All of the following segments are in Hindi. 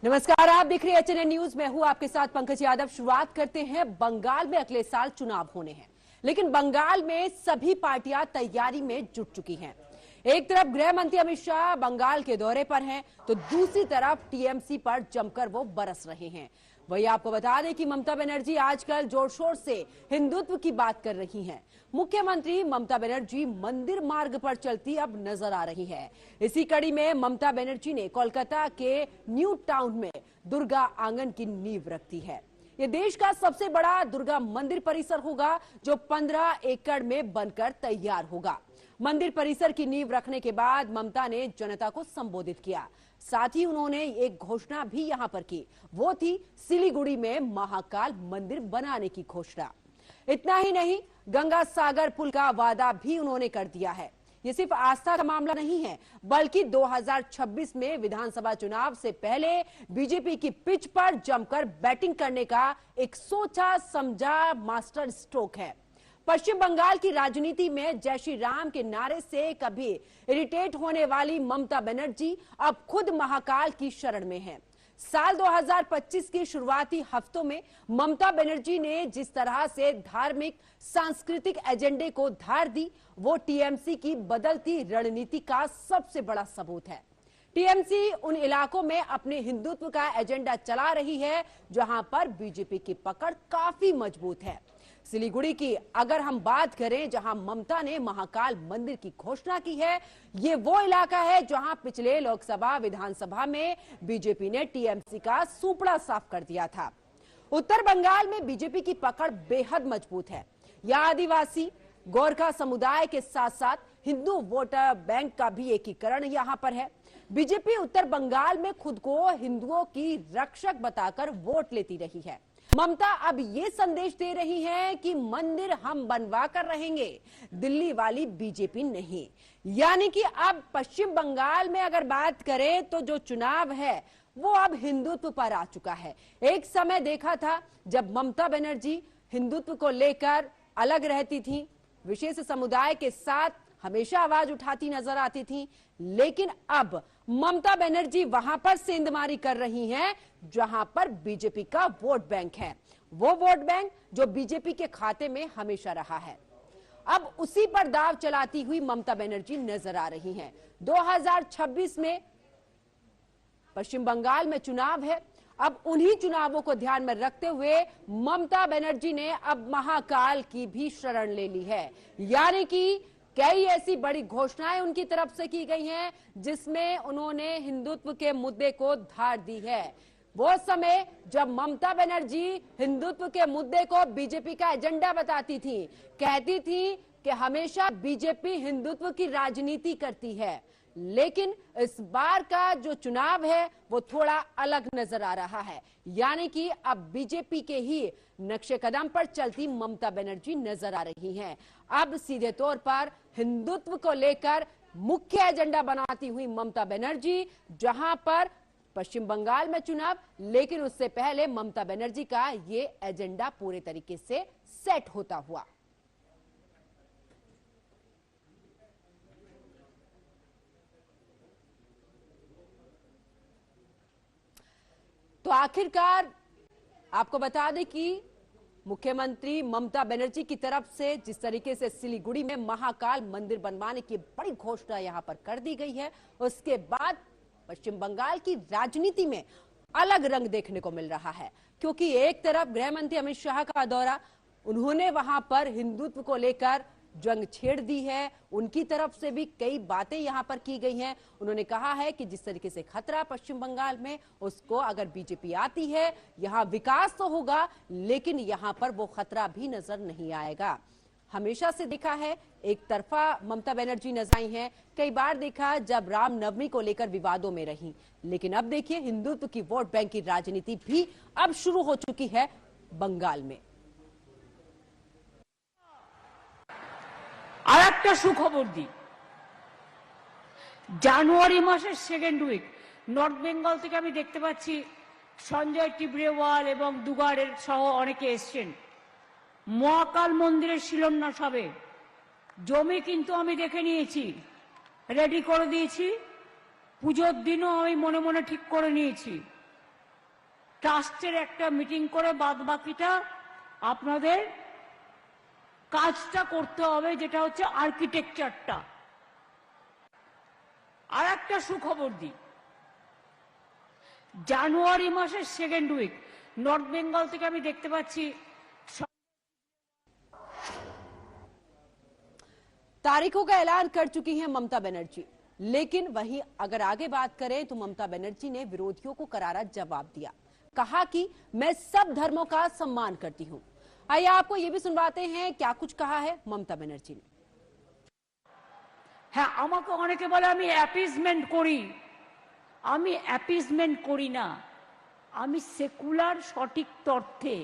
नमस्कार, आप देख रहे हैं एचएनएन न्यूज। मैं हूं आपके साथ पंकज यादव। शुरुआत करते हैं। बंगाल में अगले साल चुनाव होने हैं, लेकिन बंगाल में सभी पार्टियां तैयारी में जुट चुकी हैं। एक तरफ गृह मंत्री अमित शाह बंगाल के दौरे पर हैं, तो दूसरी तरफ टीएमसी पर जमकर वो बरस रहे हैं। वही आपको बता दें कि ममता बनर्जी आजकल जोर शोर से हिंदुत्व की बात कर रही हैं। मुख्यमंत्री ममता बनर्जी मंदिर मार्ग पर चलती अब नजर आ रही है। इसी कड़ी में ममता बनर्जी ने कोलकाता के न्यू टाउन में दुर्गा आंगन की नींव रख दी है। ये देश का सबसे बड़ा दुर्गा मंदिर परिसर होगा, जो 15 एकड़ में बनकर तैयार होगा। मंदिर परिसर की नींव रखने के बाद ममता ने जनता को संबोधित किया। साथ ही उन्होंने एक घोषणा भी यहां पर की, वो थी सिलीगुड़ी में महाकाल मंदिर बनाने की घोषणा। इतना ही नहीं, गंगा सागर पुल का वादा भी उन्होंने कर दिया है। ये सिर्फ आस्था का मामला नहीं है, बल्कि 2026 में विधानसभा चुनाव से पहले बीजेपी की पिच पर जमकर बैटिंग करने का एक सोचा समझा मास्टर स्ट्रोक है। पश्चिम बंगाल की राजनीति में जय श्री राम के नारे से कभी इरिटेट होने वाली ममता बनर्जी अब खुद महाकाल की शरण में है। साल 2025 की शुरुआती हफ्तों में ममता बनर्जी ने जिस तरह से धार्मिक सांस्कृतिक एजेंडे को धार दी, वो टीएमसी की बदलती रणनीति का सबसे बड़ा सबूत है। टीएमसी उन इलाकों में अपने हिंदुत्व का एजेंडा चला रही है जहां पर बीजेपी की पकड़ काफी मजबूत है। सिलीगुड़ी की अगर हम बात करें, जहां ममता ने महाकाल मंदिर की घोषणा की है, ये वो इलाका है जहां पिछले लोकसभा विधानसभा में बीजेपी ने टीएमसी का सूपड़ा साफ कर दिया था। उत्तर बंगाल में बीजेपी की पकड़ बेहद मजबूत है। यहां आदिवासी गोरखा समुदाय के साथ साथ हिंदू वोटर बैंक का भी एकीकरण यहां पर है। बीजेपी उत्तर बंगाल में खुद को हिंदुओं की रक्षक बताकर वोट लेती रही है। ममता अब ये संदेश दे रही हैं कि मंदिर हम बनवा कर रहेंगे, दिल्ली वाली बीजेपी नहीं। यानी कि अब पश्चिम बंगाल में अगर बात करें तो जो चुनाव है वो अब हिंदुत्व पर आ चुका है। एक समय देखा था जब ममता बनर्जी हिंदुत्व को लेकर अलग रहती थी, विशेष समुदाय के साथ हमेशा आवाज उठाती नजर आती थी, लेकिन अब ममता बनर्जी वहां पर सेंधमारी कर रही हैं जहां पर बीजेपी का वोट बैंक है। वो वोट बैंक जो बीजेपी के खाते में हमेशा रहा है, अब उसी पर दाव चलाती हुई ममता बनर्जी नजर आ रही हैं। 2026 में पश्चिम बंगाल में चुनाव है। अब उन्हीं चुनावों को ध्यान में रखते हुए ममता बनर्जी ने अब महाकाल की भी शरण ले ली है। यानी कि कई ऐसी बड़ी घोषणाएं उनकी तरफ से की गई हैं जिसमें उन्होंने हिंदुत्व के मुद्दे को धार दी है। वो समय जब ममता बनर्जी हिंदुत्व के मुद्दे को बीजेपी का एजेंडा बताती थी, कहती थी कि हमेशा बीजेपी हिंदुत्व की राजनीति करती है, लेकिन इस बार का जो चुनाव है वो थोड़ा अलग नजर आ रहा है। यानी कि अब बीजेपी के ही नक्शे कदम पर चलती ममता बनर्जी नजर आ रही हैं। अब सीधे तौर पर हिंदुत्व को लेकर मुख्य एजेंडा बनाती हुई ममता बनर्जी, जहां पर पश्चिम बंगाल में चुनाव, लेकिन उससे पहले ममता बनर्जी का ये एजेंडा पूरे तरीके से सेट होता हुआ। तो आखिरकार आपको बता दें कि मुख्यमंत्री ममता बनर्जी की तरफ से जिस तरीके से सिलीगुड़ी में महाकाल मंदिर बनवाने की बड़ी घोषणा यहां पर कर दी गई है, उसके बाद पश्चिम बंगाल की राजनीति में अलग रंग देखने को मिल रहा है। क्योंकि एक तरफ गृह मंत्री अमित शाह का दौरा, उन्होंने वहां पर हिंदुत्व को लेकर जंग छेड़ दी है। उनकी तरफ से भी कई बातें यहां पर की गई हैं। उन्होंने कहा है कि जिस तरीके से खतरा पश्चिम बंगाल में, उसको अगर बीजेपी आती है, यहां विकास तो होगा, लेकिन यहां पर वो खतरा भी नजर नहीं आएगा। हमेशा से देखा है एक तरफा ममता बनर्जी नजर आई हैं। कई बार देखा जब रामनवमी को लेकर विवादों में रही, लेकिन अब देखिए हिंदुत्व की वोट बैंक की राजनीति भी अब शुरू हो चुकी है बंगाल में। আর একটা সুখবর দিই, জানুয়ারি মাসের সেকেন্ড উইক নর্থ বেঙ্গল থেকে আমি দেখতে পাচ্ছি সঞ্জয় টিবরেওয়াল এবং দুগাড়ের সহ অনেকে এসছেন। মহাকাল মন্দিরের শিলান্যাস হবে, জমি কিন্তু আমি দেখে নিয়েছি, রেডি করে দিয়েছি, পুজোর দিনও আমি মনে মনে ঠিক করে নিয়েছি। ট্রাস্টের একটা মিটিং করে বাদ বাকিটা আপনাদের কাজটা করতে হবে, যেটা হচ্ছে আর্কিটেকচারটা। আর একটা সুখবর দিই, জানুয়ারি মাসের সেকেন্ড উইক নর্থ বেঙ্গল থেকে আমি দেখতে পাচ্ছি तारीखों का ऐलान कर चुकी हैं ममता बनर्जी। लेकिन वहीं अगर आगे बात करें तो ममता बनर्जी ने विरोधियों को करारा जवाब दिया, कहा कि मैं सब धर्मों का सम्मान करती हूं। आइए आपको ये भी सुनवाते हैं क्या कुछ कहा है ममता बनर्जी ने। হ্যাঁ, আমাকে অনেকে বলে আমি অ্যাপিজমেন্ট করি। আমি অ্যাপিজমেন্ট করি না, আমি সেকুলার সঠিক তথ্যে,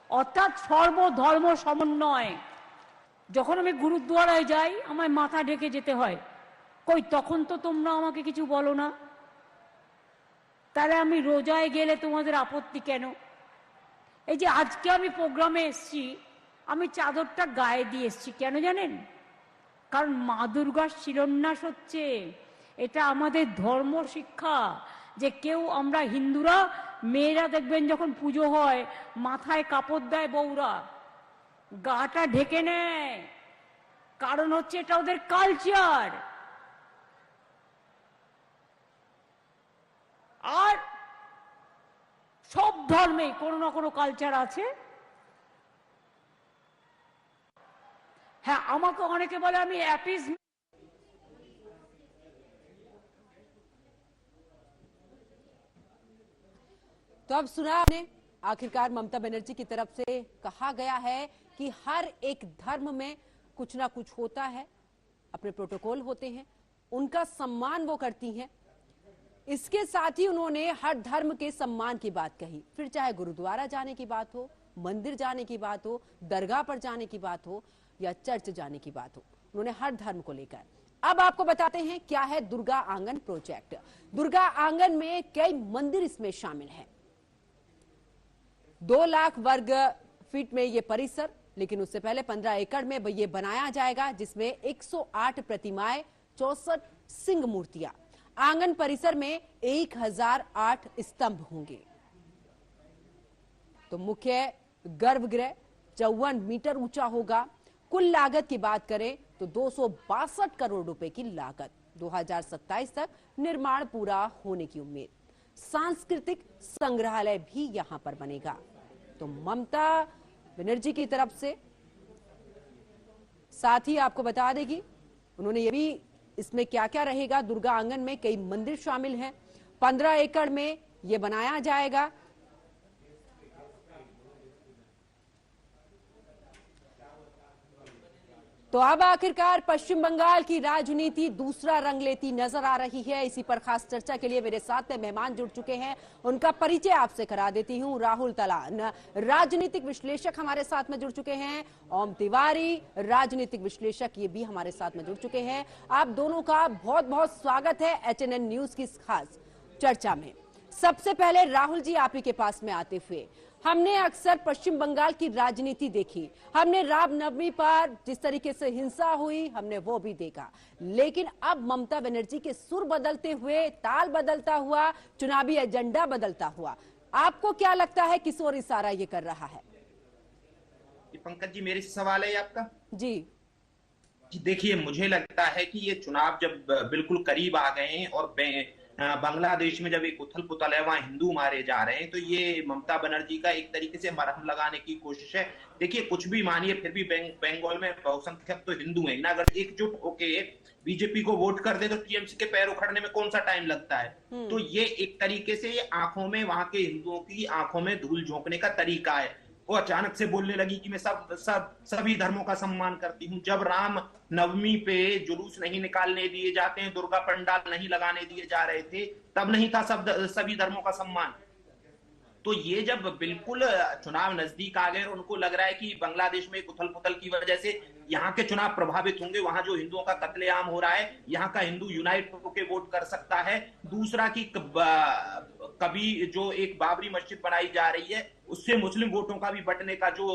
অর্থাৎ সর্বধর্ম সমন্বয়। যখন আমি গুরুদ্বারায় যাই আমায় মাথা ঢেকে যেতে হয়, কই তখন তো তোমরা আমাকে কিছু বলো না, তাহলে আমি রোজায় গেলে তোমাদের আপত্তি কেন? এই যে আজকে আমি প্রোগ্রামে এসছি, আমি চাদরটা গায়ে দিয়ে এসছি, কেন জানেন? কারণ মা দুর্গার শিলান্যাস হচ্ছে। এটা আমাদের ধর্ম শিক্ষা যে কেউ, আমরা হিন্দুরা মেয়েরা দেখবেন যখন পুজো হয় মাথায় কাপড় দেয় বউরা, গাটা ঢেকে নেয়, কারণ হচ্ছে এটা ওদের কালচার। আর সব ধর্মে কোনো না কোনো কালচার আছে। হ্যাঁ, আমাকে অনেকে বলে আমি অ্যাপিজমেন্ট। तो अब सुना आपने, आखिरकार ममता बनर्जी की तरफ से कहा गया है कि हर एक धर्म में कुछ ना कुछ होता है, अपने प्रोटोकॉल होते हैं, उनका सम्मान वो करती हैं। इसके साथ ही उन्होंने हर धर्म के सम्मान की बात कही, फिर चाहे गुरुद्वारा जाने की बात हो, मंदिर जाने की बात हो, दरगाह पर जाने की बात हो या चर्च जाने की बात हो, उन्होंने हर धर्म को लेकर। अब आपको बताते हैं क्या है दुर्गा आंगन प्रोजेक्ट। दुर्गा आंगन में कई मंदिर इसमें शामिल हैं। 2 लाख वर्ग फीट में ये परिसर, लेकिन उससे पहले 15 एकड़ में ये बनाया जाएगा, जिसमें 108 प्रतिमाएं, 64 सिंह मूर्तियां। आंगन परिसर में 1008 स्तंभ होंगे। तो मुख्य गर्भगृह 54 मीटर ऊंचा होगा। कुल लागत की बात करें तो 262 करोड़ रुपए की लागत, 2027 तक निर्माण पूरा होने की उम्मीद। सांस्कृतिक संग्रहालय भी यहां पर बनेगा। तो ममता बनर्जी की तरफ से साथ ही आपको बता देगी उन्होंने ये भी, इसमें क्या क्या रहेगा। दुर्गा आंगन में कई मंदिर शामिल हैं, 15 एकड़ में ये बनाया जाएगा। तो अब आखिरकार पश्चिम बंगाल की राजनीति दूसरा रंग लेती नजर आ रही है। इसी पर खास चर्चा के लिए मेरे साथ में मेहमान जुड़ चुके हैं, उनका परिचय आपसे करा देती हूं। राहुल तलान राजनीतिक विश्लेषक हमारे साथ में जुड़ चुके हैं, ओम तिवारी राजनीतिक विश्लेषक ये भी हमारे साथ में जुड़ चुके हैं। आप दोनों का बहुत बहुत स्वागत है HNN न्यूज की खास चर्चा में। सबसे पहले राहुल जी, आप ही के पास में आते हुए, हमने अक्सर पश्चिम बंगाल की राजनीति देखी, हमने रामनवमी पर जिस तरीके से हिंसा हुई हमने वो भी देखा, लेकिन अब ममता बनर्जी के सुर बदलते हुए, ताल बदलता हुआ, चुनावी एजेंडा बदलता हुआ, आपको क्या लगता है किस ओर इशारा ये कर रहा है? पंकज जी, मेरे से सवाल है आपका। जी देखिए, मुझे लगता है कि ये चुनाव जब बिल्कुल करीब आ गए हैं और बांग्लादेश में जब एक उथल पुथल है, वहां हिंदू मारे जा रहे हैं, तो ये ममता बनर्जी का एक तरीके से मरहम लगाने की कोशिश है। देखिए, कुछ भी मानिए, फिर भी बंगाल में बहुसंख्यक तो हिंदू है ना। अगर एकजुट होके बीजेपी को वोट कर दे तो टीएमसी के पैर उखड़ने में कौन सा टाइम लगता है। तो ये एक तरीके से ये आंखों में, वहां के हिंदुओं की आंखों में धूल झोंकने का तरीका है। वो अचानक से बोलने लगी कि मैं सभी धर्मों का सम्मान करती हूँ। जब राम नवमी पे जुलूस नहीं निकालने दिए जाते हैं, दुर्गा पंडाल नहीं लगाने दिए जा रहे थे, तब नहीं था सभी धर्मों का सम्मान। तो ये जब बिल्कुल चुनाव नजदीक आ गए, उनको लग रहा है कि बांग्लादेश में उथल पुथल की वजह से यहाँ के चुनाव प्रभावित होंगे, वहां जो हिंदुओं का कत्लेआम हो रहा है, यहाँ का हिंदू यूनाइट होकर वोट कर सकता है। दूसरा कि कभी जो एक बाबरी मस्जिद बनाई जा रही है, उससे मुस्लिम वोटों का भी बटने का जो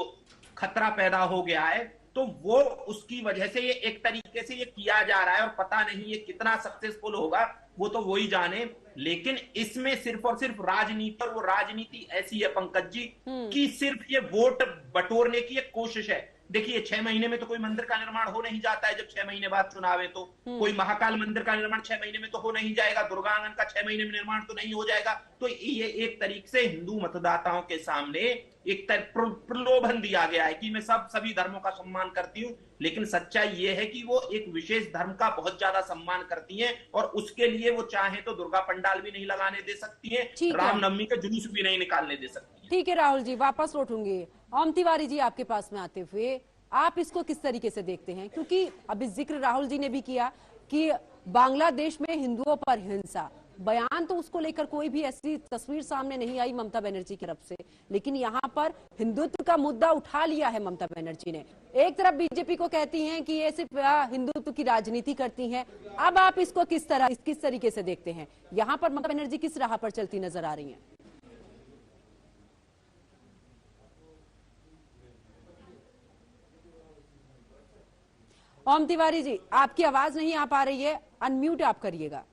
खतरा पैदा हो गया है, तो वो उसकी वजह से ये एक तरीके से ये किया जा रहा है। और पता नहीं ये कितना सक्सेसफुल होगा, वो तो वही जाने। लेकिन इसमें सिर्फ और सिर्फ राजनीति, और वो राजनीति ऐसी है पंकज जी कि सिर्फ ये वोट बटोरने की एक कोशिश है। देखिए 6 महीने में तो कोई मंदिर का निर्माण हो नहीं जाता है, जब 6 महीने बाद चुनाव है तो कोई महाकाल मंदिर का निर्माण 6 महीने में तो हो नहीं जाएगा, दुर्गा आंगन का 6 महीने में निर्माण तो नहीं हो जाएगा। तो ये एक तरीके से हिंदू मतदाताओं के सामने एक प्रलोभन दिया गया है कि मैं सभी धर्मों का सम्मान करती हूं, लेकिन सच्चाई ये है कि वो एक विशेष धर्म का बहुत ज्यादा सम्मान करती हैं, और उसके लिए वो चाहे तो दुर्गा पंडाल भी नहीं लगाने दे सकती हैं, रामनवमी का जुलूस भी नहीं निकालने दे सकती। ठीक है राहुल जी, वापस लौटूंगी। ओम तिवारी जी, आपके पास में आते हुए आप इसको किस तरीके से देखते हैं? क्योंकि अभी जिक्र राहुल जी ने भी किया कि बांग्लादेश में हिंदुओं पर हिंसा, बयान तो उसको लेकर कोई भी ऐसी तस्वीर सामने नहीं आई ममता बनर्जी की तरफ से, लेकिन यहाँ पर हिंदुत्व का मुद्दा उठा लिया है ममता बनर्जी ने। एक तरफ बीजेपी को कहती हैं कि ये सिर्फ हिंदुत्व की राजनीति करती हैं। अब आप इसको किस तरीके से देखते हैं? यहाँ पर ममता बनर्जी किस राह पर चलती नजर आ रही है? ओम तिवारी जी, आपकी आवाज नहीं आ पा रही है, अनम्यूट आप करिएगा।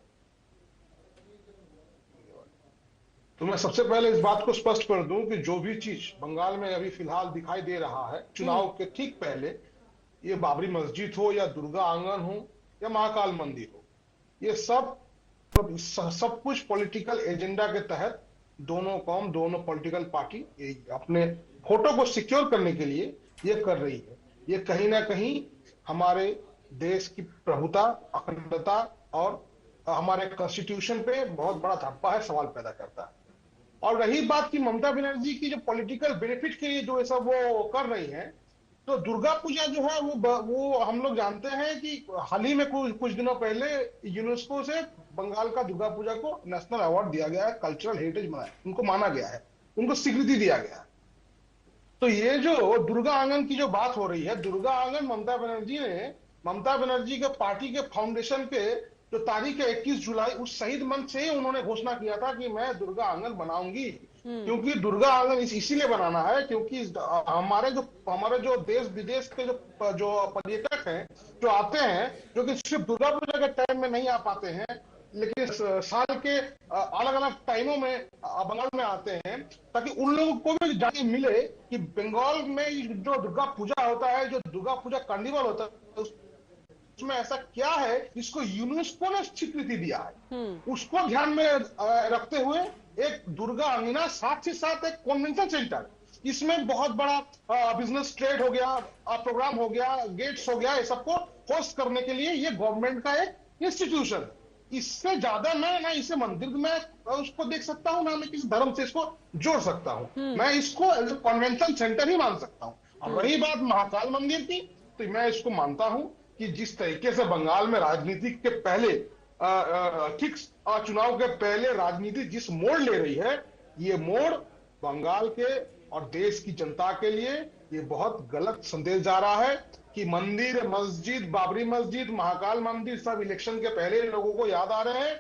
तो मैं सबसे पहले इस बात को स्पष्ट कर दूं कि जो भी चीज बंगाल में अभी फिलहाल दिखाई दे रहा है, चुनाव के ठीक पहले, ये बाबरी मस्जिद हो या दुर्गा आंगन हो या महाकाल मंदिर हो, ये सब कुछ पॉलिटिकल एजेंडा के तहत दोनों कौम, दोनों पॉलिटिकल पार्टी अपने फोटो को सिक्योर करने के लिए ये कर रही है। ये कहीं ना कहीं हमारे देश की प्रभुता, अखंडता और हमारे कॉन्स्टिट्यूशन पे बहुत बड़ा धब्बा है, सवाल पैदा करता है। और रही बात की ममता बनर्जी की जो पॉलिटिकल बेनिफिट के लिए जो ये सब वो कर रही हैं, तो दुर्गा पूजा जो है वो हम लोग जानते हैं कि हाल ही में कुछ दिनों पहले यूनेस्को से बंगाल का दुर्गा पूजा को नेशनल अवार्ड दिया गया है, कल्चरल हेरिटेज उनको माना गया है, उनको स्वीकृति दिया गया है। तो ये जो दुर्गा आंगन की जो बात हो रही है, दुर्गा आंगन ममता बनर्जी के पार्टी के फाउंडेशन के जो तारीख है 21 जुलाई, उस शहीद मंच से उन्होंने घोषणा किया था कि मैं दुर्गा आंगन बनाऊंगी। क्योंकि दुर्गा आंगन इसीलिए बनाना है क्योंकि हमारे जो देश विदेश के जो पर्यटक हैं जो आते हैं, जो कि सिर्फ दुर्गा पूजा के टाइम में नहीं आ पाते हैं, लेकिन साल के अलग अलग टाइमों में बंगाल में आते हैं, ताकि उन लोगों को भी जानकारी मिले कि बंगाल में जो दुर्गा पूजा होता है, जो दुर्गा पूजा कार्निवल होता है, उसमें ऐसा क्या है जिसको यूनेस्को ने स्वीकृति दिया है। उसको ध्यान में रखते हुए एक दुर्गा अंगना, साथ ही साथ एक कन्वेंशन सेंटर, इसमें बहुत बड़ा बिजनेस ट्रेड हो गया, प्रोग्राम हो गया, गेट्स हो गया, ये सबको होस्ट करने के लिए ये गवर्नमेंट का एक इंस्टीट्यूशन। इससे ज्यादा मैं ना इसे मंदिर में उसको देख सकता हूँ, ना मैं किसी धर्म से इसको जोड़ सकता हूँ। मैं इसको कन्वेंशन सेंटर ही मान सकता हूँ। और रही बात महाकाल मंदिर की, तो मैं इसको मानता हूँ कि जिस तरीके से बंगाल में राजनीति के पहले ठीक चुनाव के पहले राजनीति जिस मोड़ ले रही है, ये मोड़ बंगाल के और देश की जनता के लिए ये बहुत गलत संदेश जा रहा है कि मंदिर, मस्जिद, बाबरी मस्जिद, महाकाल मंदिर सब इलेक्शन के पहले लोगों को याद आ रहे हैं।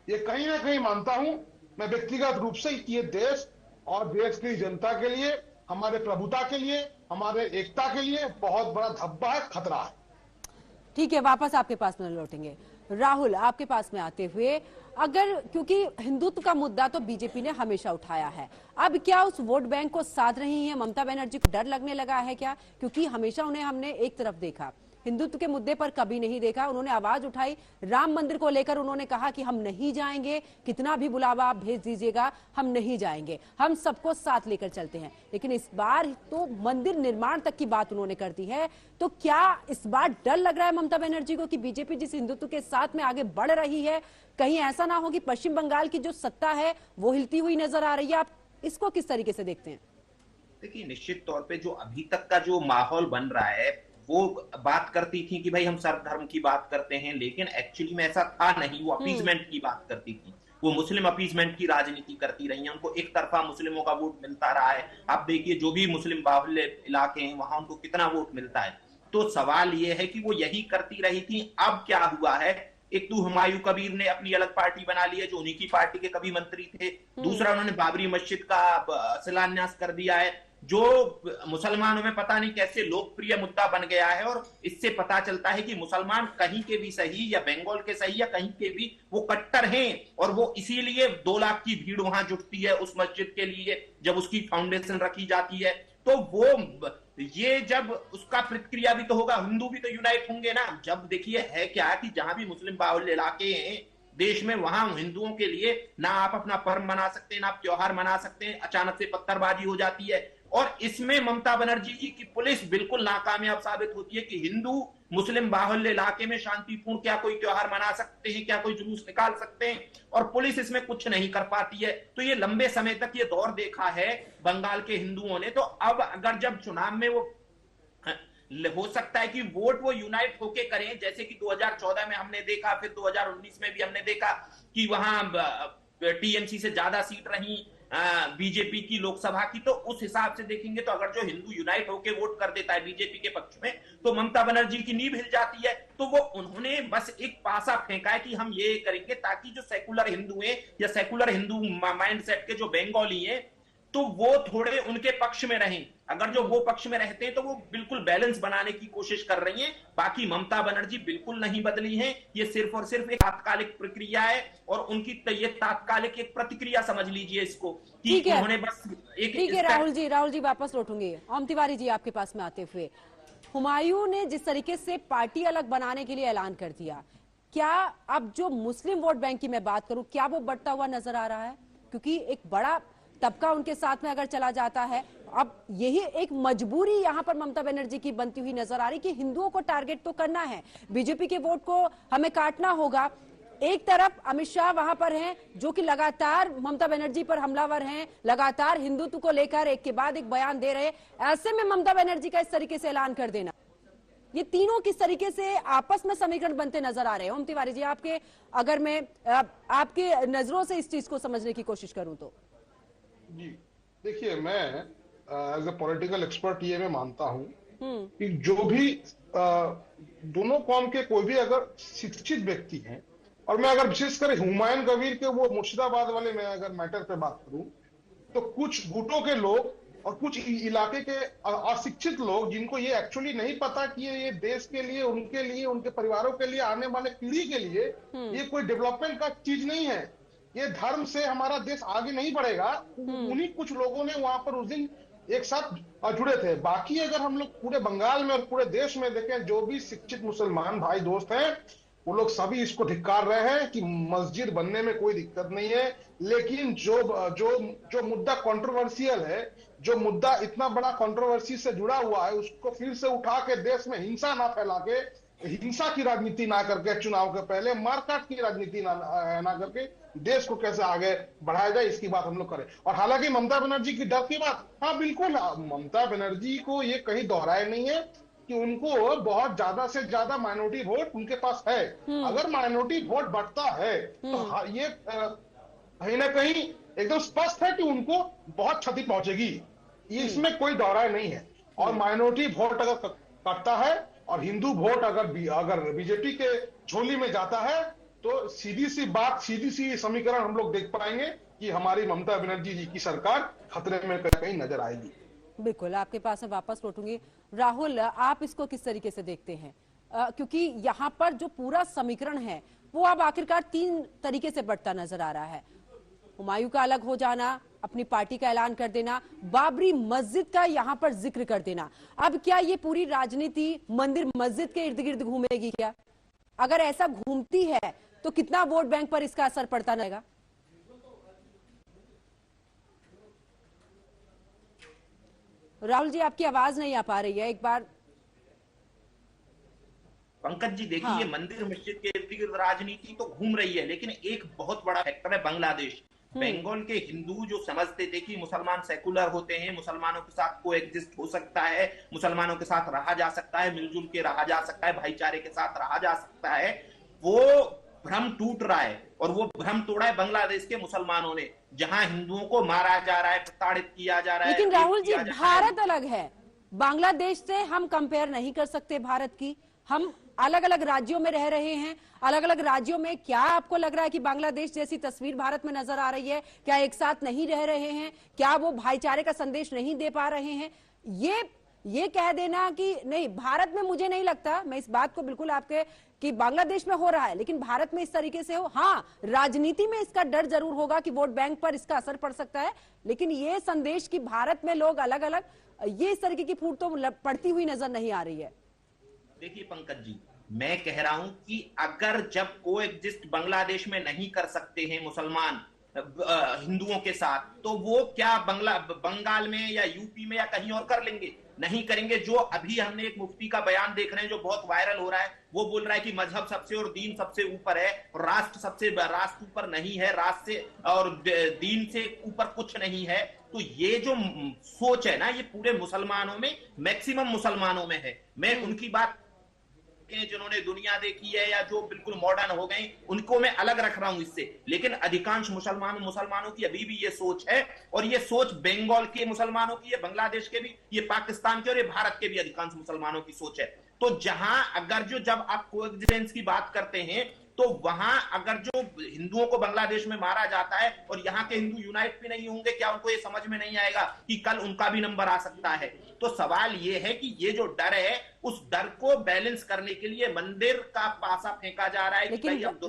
ये कहीं ना कहीं मानता हूं मैं व्यक्तिगत रूप से कि ये देश और देश की जनता के लिए, हमारे प्रभुता के लिए, हमारे एकता के लिए बहुत बड़ा धब्बा है, खतरा है। ठीक है, वापस आपके पास में लौटेंगे। राहुल, आपके पास में आते हुए, अगर क्योंकि हिंदुत्व का मुद्दा तो बीजेपी ने हमेशा उठाया है, अब क्या उस वोट बैंक को साध रही है ममता बनर्जी को? डर लगने लगा है क्या? क्योंकि हमेशा उन्हें हमने एक तरफ देखा, हिंदुत्व के मुद्दे पर कभी नहीं देखा। उन्होंने आवाज उठाई राम मंदिर को लेकर, उन्होंने कहा कि हम नहीं जाएंगे, कितना भी बुलावा आप भेज दीजिएगा हम नहीं जाएंगे, हम सबको साथ लेकर चलते हैं। लेकिन इस बार तो मंदिर निर्माण तक की बात उन्होंने कर दी है। तो क्या इस बार डर लग रहा है ममता बनर्जी को कि बीजेपी जिस हिंदुत्व के साथ में आगे बढ़ रही है, कहीं ऐसा ना हो कि पश्चिम बंगाल की जो सत्ता है वो हिलती हुई नजर आ रही है? आप इसको किस तरीके से देखते हैं? देखिए, निश्चित तौर पे जो अभी तक का जो माहौल बन रहा है, वो बात करती थी कि भाई हम सर्व धर्म की बात करते हैं, लेकिन एक्चुअली में ऐसा था नहीं। वो अपीजमेंट की बात करती थी, वो मुस्लिम अपीजमेंट की राजनीति करती रही हैं। उनको एक तरफा मुस्लिमों का वोट मिलता रहा है। आप देखिए जो भी मुस्लिम बाहुल्य इलाके हैं वहां उनको कितना वोट मिलता है। तो सवाल ये है कि वो यही करती रही थी। अब क्या हुआ है, एक तो हुमायूं कबीर ने अपनी अलग पार्टी बना ली है, जो उन्हीं की पार्टी के कभी मंत्री थे। दूसरा, उन्होंने बाबरी मस्जिद का शिलान्यास कर दिया है। जो मुसलमानों में पता नहीं कैसे लोकप्रिय मुद्दा बन गया है। और इससे पता चलता है कि मुसलमान कहीं के भी सही, या बंगाल के सही या कहीं के भी, वो कट्टर हैं। और वो इसीलिए 2 लाख की भीड़ वहां जुटती है उस मस्जिद के लिए जब उसकी फाउंडेशन रखी जाती है। तो वो ये जब उसका प्रतिक्रिया भी तो होगा, हिंदू भी तो यूनाइट होंगे ना। जब देखिए है क्या कि जहां भी मुस्लिम बाहुल्य इलाके हैं देश में, वहां हिंदुओं के लिए ना आप अपना पर्व मना सकते हैं, ना आप त्योहार मना सकते हैं, अचानक से पत्थरबाजी हो जाती है। और इसमें ममता बनर्जी जी की पुलिस बिल्कुल नाकामयाब साबित होती है कि हिंदू मुस्लिम बाहुल्य इलाके में शांतिपूर्ण क्या कोई त्योहार मना सकते हैं, क्या कोई जुलूस निकाल सकते हैं, और पुलिस इसमें कुछ नहीं कर पाती है। तो ये लंबे समय तक ये दौर देखा है बंगाल के हिंदुओं ने। तो अब अगर जब चुनाव में वो हो सकता है कि वोट वो यूनाइट होके करें, जैसे कि 2014 में हमने देखा, फिर 2019 में भी हमने देखा कि वहां टीएमसी से ज्यादा सीट रही बीजेपी की लोकसभा की। तो उस हिसाब से देखेंगे तो अगर जो हिंदू यूनाइट होके वोट कर देता है बीजेपी के पक्ष में, तो ममता बनर्जी की नींव हिल जाती है। तो वो उन्होंने बस एक पासा फेंका है कि हम ये करेंगे ताकि जो सेकुलर हिंदू हैं या सेकुलर हिंदू माइंडसेट के जो बंगाली हैं, तो वो थोड़े उनके पक्ष में रहें। अगर जो वो पक्ष में रहते हैं तो वो बिल्कुल बैलेंस बनाने की कोशिश कर रही हैं। बाकी ममता बनर्जी बिल्कुल नहीं बदली हैं। ये सिर्फ और सिर्फ एक तात्कालिक प्रक्रिया है, और उनकी ये तात्कालिक एक प्रतिक्रिया समझ लीजिए इसको, कि उन्होंने बस एक। ठीक है राहुल जी वापस लौटूंगे। ओम तिवारी जी आपके पास में आते हुए, हुमायूं ने जिस तरीके से पार्टी अलग बनाने के लिए ऐलान कर दिया, क्या अब जो मुस्लिम वोट बैंक की मैं बात करूं, क्या वो बढ़ता हुआ नजर आ रहा है? क्योंकि एक बड़ा तबका उनके साथ में अगर चला जाता है, अब यही एक मजबूरी यहां पर ममता बनर्जी की बनती हुई नजर आ रही कि हिंदुओं को टारगेट तो करना है, बीजेपी के वोट को हमें काटना होगा। एक तरफ अमित शाह वहां पर हैं जो कि लगातार ममता बनर्जी पर हमलावर हैं, लगातार हिंदुत्व को लेकर एक के बाद एक बयान दे रहे। ऐसे में ममता बनर्जी का इस तरीके से ऐलान कर देना, ये तीनों किस तरीके से आपस में समीकरण बनते नजर आ रहे हैं? ओम तिवारी जी, अगर मैं आपके नजरों से इस चीज को समझने की कोशिश करूं तो। जी देखिए, मैं एज ए पॉलिटिकल एक्सपर्ट ये मैं मानता हूं कि जो भी दोनों कौम के कोई भी अगर शिक्षित व्यक्ति हैं, और मैं अगर विशेषकर हुमायूं कबीर के वो मुर्शिदाबाद वाले में अगर मैटर पे बात करूं, तो कुछ गुटों के लोग और कुछ इलाके के अशिक्षित लोग जिनको ये एक्चुअली नहीं पता कि ये देश के लिए, उनके लिए, उनके परिवारों के लिए, आने वाले पीढ़ी के लिए ये कोई डेवलपमेंट का चीज नहीं है, ये धर्म से हमारा देश आगे नहीं बढ़ेगा, उन्हीं कुछ लोगों ने वहां पर उस दिन एक साथ जुड़े थे। बाकी अगर हम लोग पूरे बंगाल में और पूरे देश में देखें, जो भी शिक्षित मुसलमान भाई दोस्त हैं, वो लोग सभी इसको धिक्कार रहे हैं कि मस्जिद बनने में कोई दिक्कत नहीं है। लेकिन जो मुद्दा कंट्रोवर्शियल है, जो मुद्दा इतना बड़ा कंट्रोवर्सी से जुड़ा हुआ है, उसको फिर से उठा के देश में हिंसा ना फैला के, हिंसा की राजनीति ना करके, चुनाव के पहले मारकाट की राजनीति ना करके देश को कैसे आगे बढ़ाया जाए, इसकी बात हम लोग करें। और हालांकि ममता बनर्जी की डर की बात, हाँ बिल्कुल, ममता बनर्जी को ये कहीं दोहराया नहीं है कि उनको बहुत ज्यादा से ज्यादा माइनॉरिटी वोट उनके पास है। अगर माइनॉरिटी वोट बढ़ता है तो ये कहीं ना कहीं एकदम स्पष्ट है कि उनको बहुत क्षति पहुंचेगी, इसमें कोई दोहराया नहीं है। और माइनॉरिटी वोट अगर कटता है और हिंदू वोट अगर बीजेपी के झोली में जाता है, तो सीधी सी बात, सीधी सी समीकरण हम लोग देख पाएंगे कि हमारी ममता बनर्जी जी की सरकार खतरे में कहीं नजर आएगी। बिल्कुल, आपके पास में वापस लौटूंगी। राहुल, आप इसको किस तरीके से देखते हैं? क्योंकि यहाँ पर जो पूरा समीकरण है वो अब आखिरकार 3 तरीके से बढ़ता नजर आ रहा है। हुमायूं का अलग हो जाना, अपनी पार्टी का ऐलान कर देना, बाबरी मस्जिद का यहाँ पर जिक्र कर देना। अब क्या ये पूरी राजनीति मंदिर मस्जिद के इर्द गिर्द घूमेगी क्या? अगर ऐसा घूमती है तो कितना वोट बैंक पर इसका असर पड़ता रहेगा? राहुल जी, आपकी आवाज नहीं आ पा रही है, एक बार। पंकज जी देखिए, हाँ। मंदिर मस्जिद के इर्द गिर्द राजनीति तो घूम रही है, लेकिन एक बहुत बड़ा फैक्टर है बांग्लादेश। बंगाल के हिंदू जो समझते थे कि मुसलमान सेकुलर होते हैं, मुसलमानों के साथ कोएग्जिस्ट हो सकता है, मुसलमानों के साथ रहा जा सकता है, मिलजुल के रहा जा सकता है, भाईचारे के साथ रहा जा सकता है, वो भ्रम टूट रहा है। और वो भ्रम तोड़ा है बांग्लादेश के मुसलमानों ने, जहां हिंदुओं को मारा जा रहा है, प्रताड़ित किया जा रहा है। लेकिन राहुल जी, भारत अलग है, बांग्लादेश से हम कंपेयर नहीं कर सकते भारत की। हम अलग अलग राज्यों में रह रहे हैं, अलग अलग राज्यों में क्या आपको लग रहा है कि बांग्लादेश जैसी तस्वीर भारत में नजर आ रही है? क्या एक साथ नहीं रह रहे हैं? क्या वो भाईचारे का संदेश नहीं दे पा रहे हैं? ये कह देना कि नहीं, भारत में मुझे नहीं लगता, मैं इस बात को बिल्कुल आपके कि बांग्लादेश में हो रहा है लेकिन भारत में इस तरीके से हो, हाँ राजनीति में इसका डर जरूर होगा कि वोट बैंक पर इसका असर पड़ सकता है, लेकिन ये संदेश कि भारत में लोग अलग अलग, ये इस तरीके की फूट तो पड़ती हुई नजर नहीं आ रही है। देखिए पंकज जी, मैं कह रहा हूं कि अगर जब कोएग्जिस्ट बांग्लादेश में नहीं कर सकते हैं मुसलमान हिंदुओं के साथ, तो वो क्या बंगाल में या यूपी में या कहीं और कर लेंगे? नहीं करेंगे। जो अभी हमने एक मुफ्ती का बयान देख रहे हैं जो बहुत वायरल हो रहा है, वो बोल रहा है कि मजहब सबसे और दीन सबसे ऊपर है, राष्ट्र ऊपर नहीं है, राष्ट्र से और दीन से ऊपर कुछ नहीं है। तो ये जो सोच है ना, ये पूरे मुसलमानों में, मैक्सिमम मुसलमानों में है। मैं उनकी बात जिन्होंने दुनिया देखी है या जो बिल्कुल मॉडर्न हो गए उनको मैं अलग रख रहा हूं इससे, लेकिन अधिकांश मुसलमानों की अभी भी ये सोच है, और ये सोच बंगाल के मुसलमानों की है, बांग्लादेश के भी, ये पाकिस्तान के और ये भारत के भी अधिकांश मुसलमानों की सोच है। तो जब आप कोएग्जिस्टेंस की बात करते हैं, तो वहां अगर जो हिंदुओं को बांग्लादेश में मारा जाता है और यहाँ के हिंदू यूनाइट भी नहीं होंगे, क्या उनको ये समझ में नहीं आएगा कि कल उनका भी नंबर आ सकता है? तो सवाल ये है कि ये जो डर है, उस डर को बैलेंस करने के लिए मंदिर का पासा फेंका जा रहा है।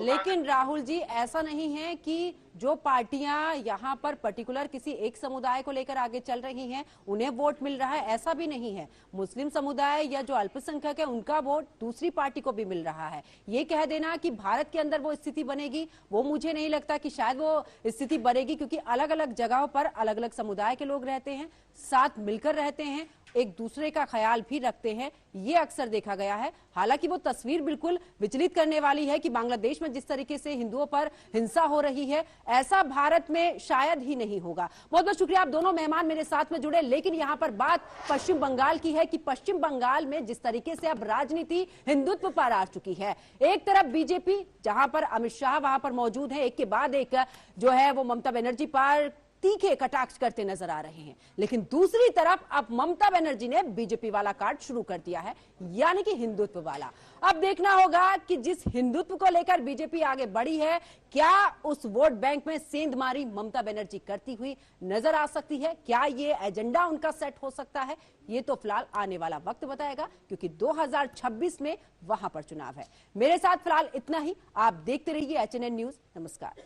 लेकिन राहुल जी, ऐसा नहीं है कि जो पार्टियां यहाँ पर पर्टिकुलर किसी एक समुदाय को लेकर आगे चल रही हैं उन्हें वोट मिल रहा है, ऐसा भी नहीं है। मुस्लिम समुदाय या जो अल्पसंख्यक है उनका वोट दूसरी पार्टी को भी मिल रहा है। ये कह देना कि भारत के अंदर वो स्थिति बनेगी, वो मुझे नहीं लगता कि शायद वो स्थिति बनेगी, क्योंकि अलग अलग जगहों पर अलग अलग समुदाय के लोग रहते हैं, साथ मिलकर रहते हैं, एक दूसरे का ख्याल भी रखते हैं, ये अक्सर देखा गया है। हालांकि वो तस्वीर बिल्कुल विचलित करने वाली है कि बांग्लादेश में जिस तरीके से हिंदुओं पर हिंसा हो रही है, ऐसा भारत में शायद ही नहीं होगा। बहुत बहुत शुक्रिया, आप दोनों मेहमान मेरे साथ में जुड़े। लेकिन यहाँ पर बात पश्चिम बंगाल की है कि पश्चिम बंगाल में जिस तरीके से अब राजनीति हिंदुत्व पर आ चुकी है, एक तरफ बीजेपी जहां पर अमित शाह वहां पर मौजूद है, एक के बाद एक जो है वो ममता बनर्जी पर तीखे कटाक्ष करते नजर आ रहे हैं, लेकिन दूसरी तरफ अब ममता बनर्जी ने बीजेपी वाला कार्ड शुरू कर दिया है, यानी कि हिंदुत्व वाला। अब देखना होगा कि जिस हिंदुत्व को लेकर बीजेपी आगे बढ़ी है, क्या उस वोट बैंक में सेंधमारी ममता बनर्जी करती हुई नजर आ सकती है? क्या ये एजेंडा उनका सेट हो सकता है? ये तो फिलहाल आने वाला वक्त बताएगा, क्योंकि 2026 में वहां पर चुनाव है। मेरे साथ फिलहाल इतना ही। आप देखते रहिए HNN न्यूज। नमस्कार।